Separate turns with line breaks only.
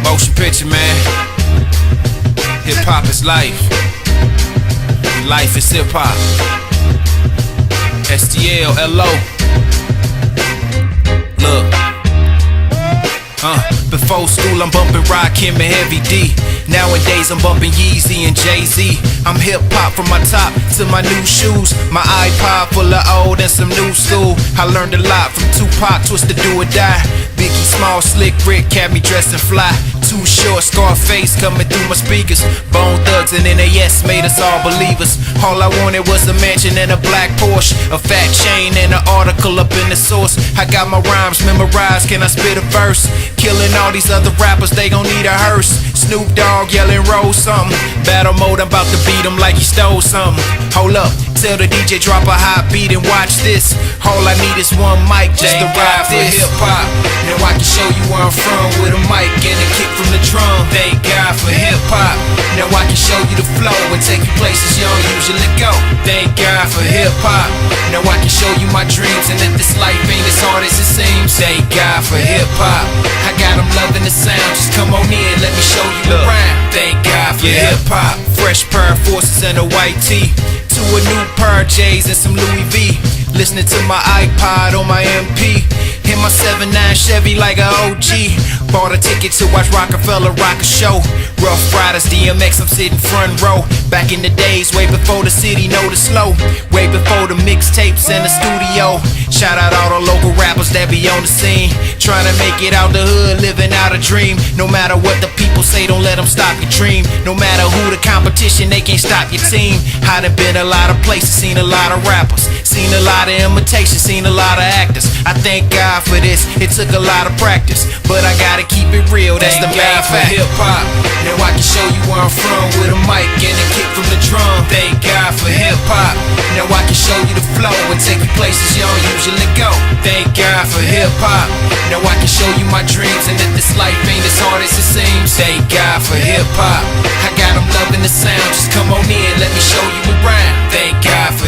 Motion picture, man. Hip hop is life. Life is hip hop. STL, LO. Look. Before school I'm bumping Rakim and Heavy D. Nowadays I'm bumping Yeezy and Jay-Z. I'm hip hop from my top to my new shoes. My iPod full of old and some new school. I learned a lot from Tupac, Twista, Do or Die. Biggie Small, Slick Rick had me dressed and fly. Too Short, Scarface coming through my speakers. Bone Thugs and NAS made us all believers. All I wanted was a mansion and a black Porsche, a fat chain and an article up in the source. I got my rhymes memorized, can I spit a verse? Killing all these other rappers, they gon' need a hearse. Snoop Dogg yelling roll something. Battle mode, I'm about to beat him like he stole something. Hold up, tell the DJ drop a hot beat and watch this. All I need is one mic just to rap this. Hip hop, now I can show you where I'm from with a mic and a kick from the drum. Thank God for hip hop. Now I can show you the flow and take you places you don't usually go. Thank God for hip hop. Now I can show you my dreams and that this life ain't as hard as it seems. Thank God for hip hop. I got them loving the sound. Just come on in, let me show you around. Thank God for hip hop. Fresh pair of forces and a white tee. To a new pair of J's and some Louis V. Listening to my iPod on my MP. In my 7.9 Chevy like a OG. Bought a ticket to watch Rockefeller rock a show. Rough Riders, DMX, I'm sitting front row. Back in the days, way before the city know the slow. Way before the mixtapes and the studio. Shout out all the local rappers that be on the scene. Trying to make it out the hood, living out a dream. No matter what the people say, don't let them stop your dream. No matter who the competition, they can't stop your team. I done been a lot of places, seen a lot of rappers. Seen a lot of imitations, seen a lot of actors. I thank God for this, it took a lot of practice. But I gotta keep it real, that's the main fact. Hip hop, now I can show you where I'm from with a mic and a kick from the drum. Thank God for hip hop. Now I can show you the flow and take you places you don't usually go. Thank God for hip hop. Now I can show you my dreams and that this life ain't as hard as it seems. Thank God for hip hop. I got them loving the sound. Just come on in, let me show you around. Thank God for